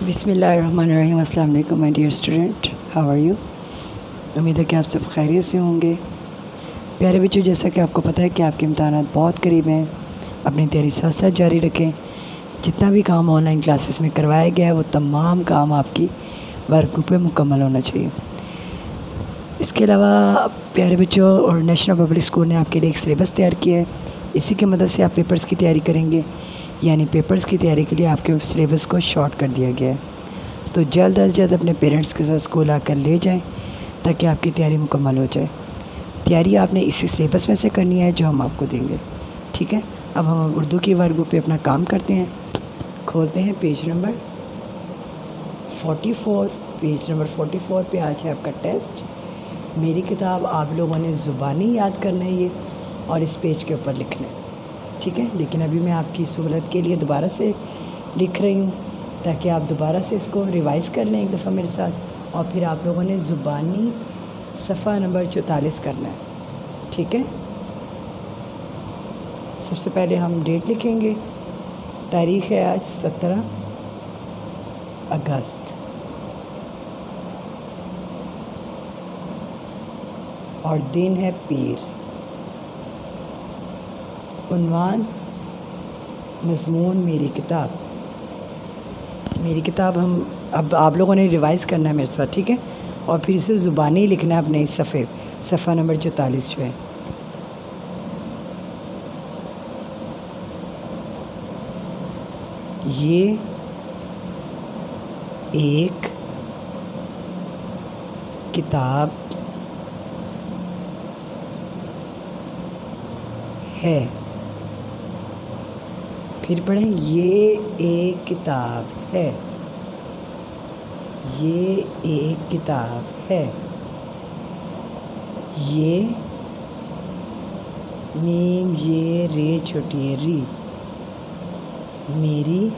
بسم اللہ الرحمن الرحیم۔ السلام علیکم my dear student, how are you? امید ہے کہ آپ سب خیریت سے ہوں گے۔ پیارے بچوں، جیسا کہ آپ کو پتہ ہے کہ آپ کے امتحانات بہت قریب ہیں، اپنی تیاری ساتھ ساتھ جاری رکھیں۔ جتنا بھی کام آن لائن کلاسز میں کروایا گیا ہے وہ تمام کام آپ کی ورک بک پہ مکمل ہونا چاہیے۔ اس کے علاوہ پیارے بچوں، اور نیشنل پبلک اسکول نے آپ کے لیے ایک سلیبس تیار کیا ہے، اسی کی مدد سے آپ پیپرز کی تیاری کریں گے، یعنی پیپرز کی تیاری کے لیے آپ کے سلیبس کو شارٹ کر دیا گیا ہے۔ تو جلد از جلد اپنے پیرنٹس کے ساتھ اسکول آ کر لے جائیں تاکہ آپ کی تیاری مکمل ہو جائے۔ تیاری آپ نے اسی سلیبس میں سے کرنی ہے جو ہم آپ کو دیں گے، ٹھیک ہے؟ اب ہم اردو کی ورک بک پہ اپنا کام کرتے ہیں۔ کھولتے ہیں پیج نمبر 44۔ پیج نمبر 44 پہ آج ہے آپ کا ٹیسٹ۔ میری کتاب آپ لوگوں نے زبانی یاد کرنا ہے یہ، اور اس پیج کے اوپر لکھنا ہے، ٹھیک ہے؟ لیکن ابھی میں آپ کی سہولت کے لیے دوبارہ سے لکھ رہی ہوں تاکہ آپ دوبارہ سے اس کو ریوائز کر لیں ایک دفعہ میرے ساتھ، اور پھر آپ لوگوں نے زبانی صفحہ نمبر 44 کرنا ہے، ٹھیک ہے؟ سب سے پہلے ہم ڈیٹ لکھیں گے۔ تاریخ ہے آج 17 اگست، اور دن ہے پیر۔ عنوان، مضمون میری کتاب۔ میری کتاب ہم اب آپ لوگوں نے ریوائز کرنا ہے میرے ساتھ، ٹھیک ہے؟ اور پھر اسے زبانی لکھنا ہے اپنے اس صفحہ نمبر 44 جو ہے۔ یہ ایک کتاب ہے۔ پھر پڑھیں، یہ ایک کتاب ہے۔ یہ ایک کتاب ہے۔ یہ میم یہ رے چھوٹی ری میری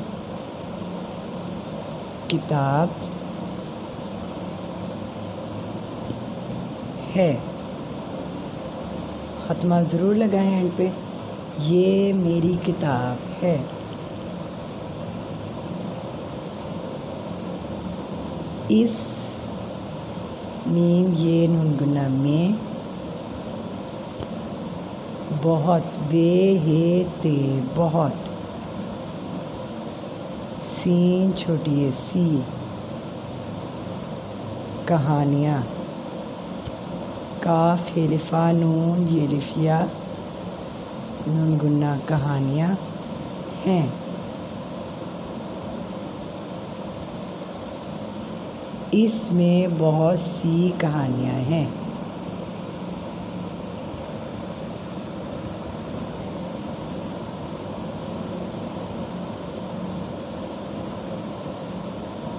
کتاب ہے۔ ختمہ ضرور لگائیں اینڈ پہ، یہ میری کتاب ہے۔ اس میم یہ نون گنا میں بہت، بے ہے تے بہت، سین چھوٹی ہے سی کہانیاں، کاف ہے لفا نون یہ لفیا نون گنا کہانیاں ہیں۔ اس میں بہت سی کہانیاں ہیں۔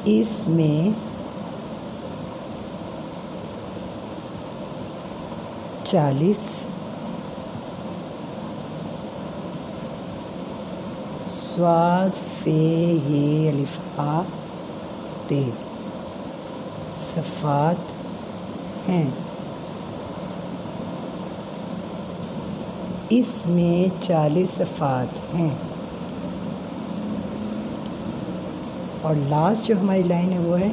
اس میں 40 صاد فے ہے الف ہا تے صفات ہیں۔ اس میں 40 صفات ہیں۔ اور لاسٹ جو ہماری لائن ہے وہ ہے،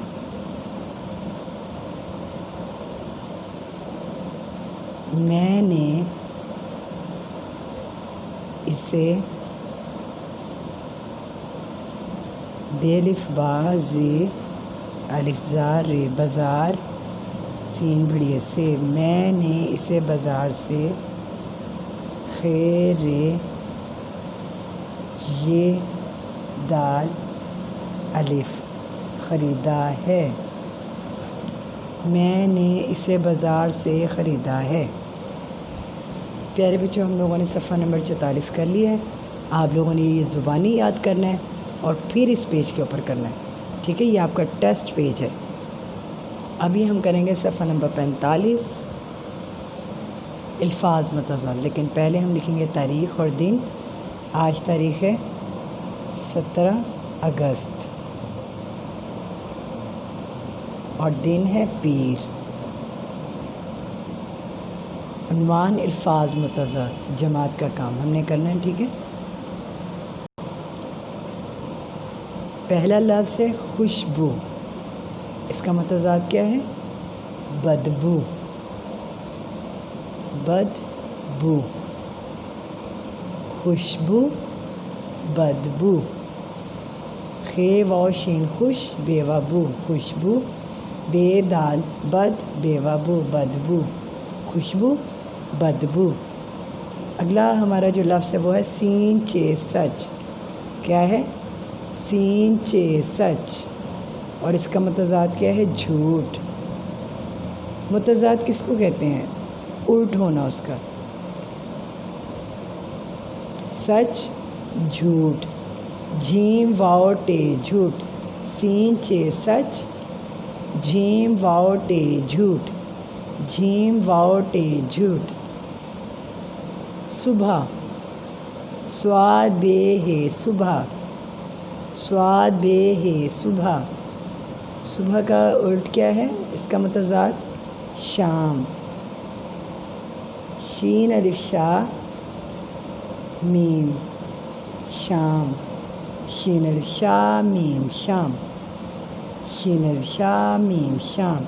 میں نے اسے بے الف با زے الف زار رے بازار سین بڑی سے، میں نے اسے بازار سے خیر رے یہ دال الف خریدا ہے۔ میں نے اسے بازار سے خریدا ہے۔ پیارے بچوں، ہم لوگوں نے صفحہ نمبر 44 کر لیا ہے۔ آپ لوگوں نے یہ زبانی یاد کرنا ہے اور پھر اس پیج کے اوپر کرنا ہے، ٹھیک ہے؟ یہ آپ کا ٹیسٹ پیج ہے۔ ابھی ہم کریں گے صفحہ نمبر 45، الفاظ متصل، لیکن پہلے ہم لکھیں گے تاریخ اور دن۔ آج تاریخ ہے 17 اگست، اور دن ہے پیر۔ عنوان، الفاظ متضاد، جماعت کا کام ہم نے کرنا ہے، ٹھیک ہے؟ پہلا لفظ ہے خوشبو، اس کا متضاد کیا ہے؟ بدبو، بدبو، خوشبو، بدبو، خے واو شین خوش بے و بو، خوشبو، بے دال بد بے و بو، بدبو، خوشبو، بدبو۔ اگلا ہمارا جو لفظ ہے وہ ہے سین چے سچ، کیا ہے؟ سین چے سچ، اور اس کا متضاد کیا ہے؟ جھوٹ۔ متضاد کس کو کہتے ہیں؟ الٹ ہونا اس کا، سچ، جھوٹ، جھیم واؤ ٹے جھوٹ، سین چے سچ، جھیم واؤ ٹے جھوٹ، جھیم واؤ ٹے جھوٹ۔ صبح، سواد بے ہے صبح، سواد بے ہے صبح، صبح کا الٹ کیا ہے؟ اس کا متضاد شام، شین الف شا میم، شام، شین الف شا میم شام، شین الف شا میم شام،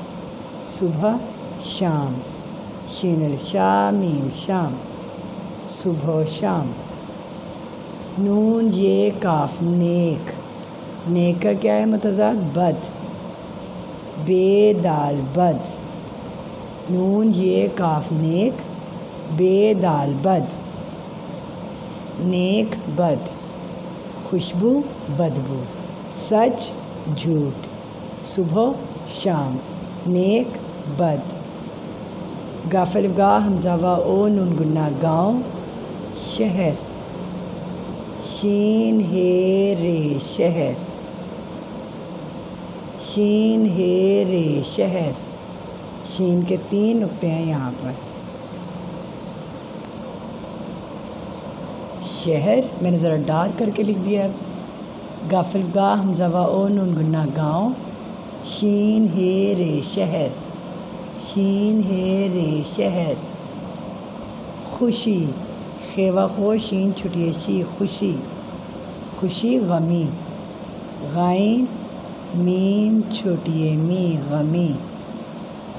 صبح، شام، شین الف شا میم شام، صبح و شام۔ نون یہ کاف نیک، نیک کا کیا ہے متضاد؟ بد، بے دال بد، نون یہ کاف نیک، بے دال بد، نیک بد، خوشبو بدبو، سچ جھوٹ، صبح شام، نیک بد۔ گاف الف گا حمزہ وا او نون گنہ گاؤں، شہر، شین ہے رے شہر، شین ہے رے شہر، شین کے 3 نقطے ہیں یہاں پر۔ شہر میں نے ذرا ڈارک کر کے لکھ دیا۔ گاف الف گا حمزہ وا او نون گنہ گاؤں، شین ہے رے شہر، شین ہے رے شہر۔ خوشی، خے و خو شین چھٹیے شی، خوشی، خوشی غمی، غائن میم چھوٹیے می، غمی،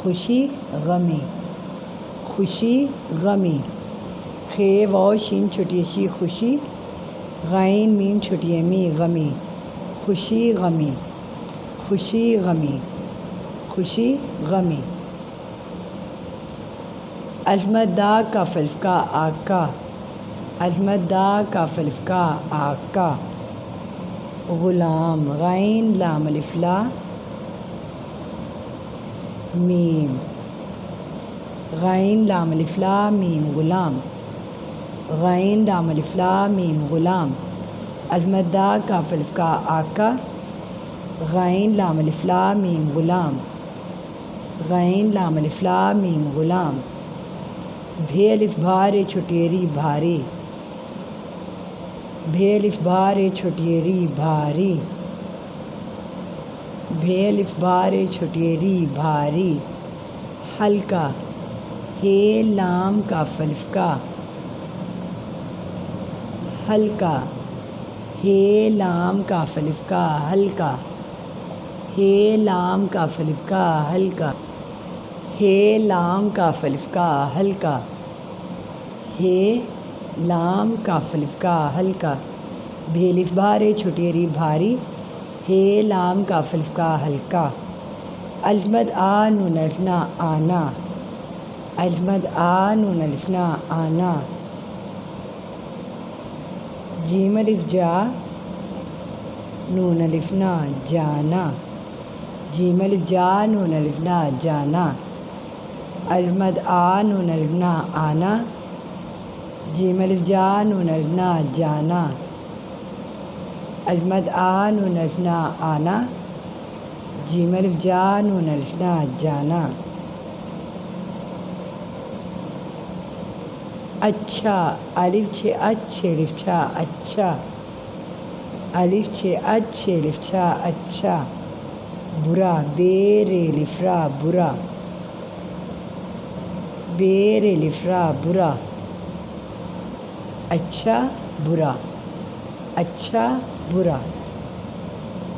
خوشی غمی، خوشی غمی، خے واؤ شین چھوٹیے شی خوشی، غائن میم چھوٹیے می، غمی، خوشی غمی، خوشی غمی، خوشی غمی۔ الف مد دا کاف الف کا آکا، الف مد دا کاف الف کا آکا، غلام، غائن لام الف لا میم، غائن لام الف لا میم غلام، غائن لام الف لا میم غلام۔ الف مد دا کاف الف کا آکا، غائن لام الف لا میم غلام، غائن لام الف لا میم غلام۔ بھے الف بھارے چھٹیری بھاری، بھے الف بھارے چھٹیری بھاری، بھے الف بھارے چھٹیری بھاری، ہلکا، ہے لام کاف الف کا، ہلکا، ہے لام کاف الف کا، ہلکا، ہے لام کاف الف کا، ہلکا، ہے لام کاف الف کا، ہلکا، ہے لام کاف الف کا، ہلکا۔ بھے الف بھارے چھٹیری بھاری، ہے لام کاف الف کا، ہلکا۔ الف مد آ نون الف نا آنا، الف مد آ نون الف نا آنا۔ جیم الف جا نون الف نا جانا، جیم الف جا نون الف نا جانا۔ الف مد آ نون الف نا آنا، جیم الف جا نون الف نا جانا۔ الف مد آ نون الف نا آنا، جیم الف جا نون الف نا جانا۔ اچھا، الف چھ اچھے الف چھا اچھا، الف چھ اچھے الف چھا اچھا۔ برا، بے رے الف را برا، بے رے الف را برا۔ اچھا برا، اچھا برا۔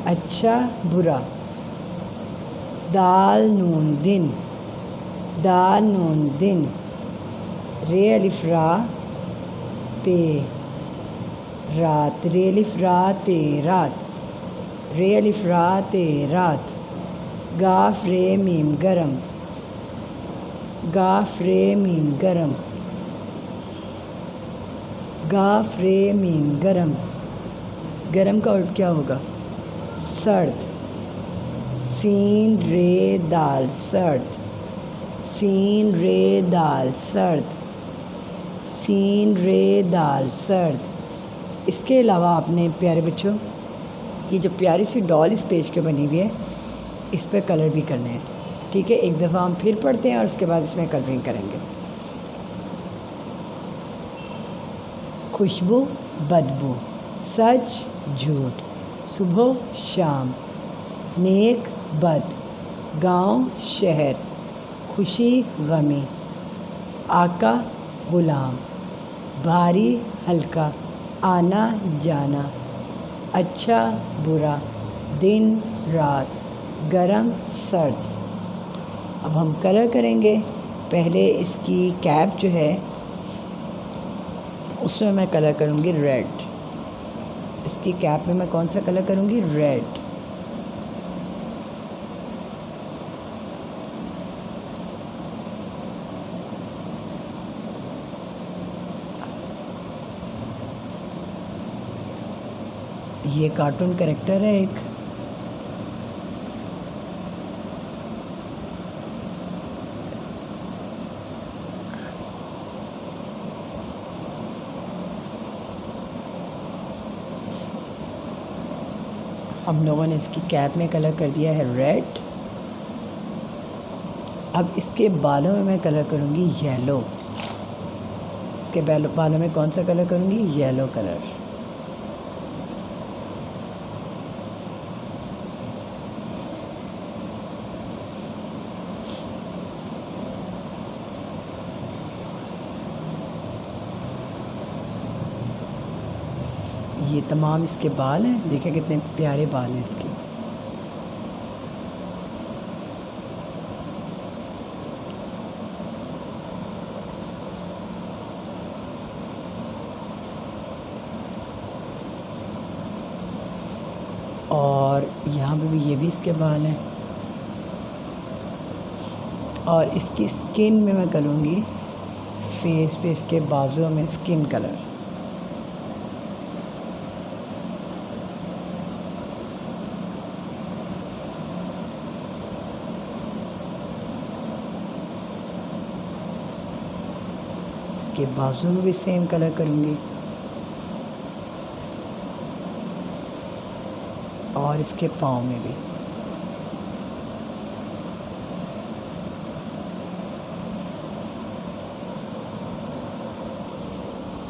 اچھا برا، دال نون دن، دال نون دن، رے الف را تے رات، رے الف را تے رات، رے الف را تے رات، گاف رے میم گرم، گاف رے میم گرم، گاف رے میم گرم، گرم کا الٹ کیا ہوگا؟ سرد، سین رے دال سرد، سین رے دال سرد، سین رے دال سرد۔ اس کے علاوہ آپ نے پیارے بچوں یہ جو پیاری سی ڈال اس پیج کے بنی ہوئی ہے اس پہ کلر بھی کرنے ہیں، ٹھیک ہے؟ ایک دفعہ ہم پھر پڑھتے ہیں اور اس کے بعد اس میں کلرنگ کریں گے۔ خوشبو بدبو، سچ جھوٹ، صبح شام، نیک بد، گاؤں شہر، خوشی غمی، آقا غلام، بھاری ہلکا، آنا جانا، اچھا برا، دن رات، گرم سرد۔ اب ہم کلر کریں گے۔ پہلے اس کی کیپ جو ہے اس میں کلر کروں گی ریڈ، اس کی کیپ میں کون سا کلر کروں گی؟ ریڈ۔ یہ کارٹون کریکٹر ہے ایک، ہم لوگوں نے اس کی کیپ میں کلر کر دیا ہے ریڈ۔ اب اس کے بالوں میں کلر کروں گی یلو، اس کے بالوں میں کون سا کلر کروں گی؟ Yellow colour. یہ تمام اس کے بال ہیں، دیکھیں کتنے پیارے بال ہیں اس کے۔ اور یہاں پہ بھی یہ بھی اس کے بال ہیں، اور اس کی سکن میں کروں گی فیس پہ اس کے بازو میں سکن کلر۔ اس کے بازو میں بھی سیم کلر کروں گی، اور اس کے پاؤں میں بھی۔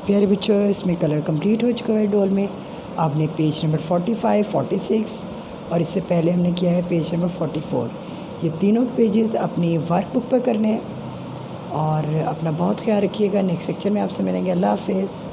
پیارے بچوں اس میں کلر کمپلیٹ ہو چکا ہے ڈول میں۔ آپ نے پیج نمبر 45، 46 اور اس سے پہلے ہم نے کیا ہے پیج نمبر 44، یہ تینوں پیجز اپنی ورک بک پر کرنے ہیں۔ اور اپنا بہت خیال رکھیے گا۔ نیکسٹ سیکشن میں آپ سے ملیں گے۔ اللہ حافظ۔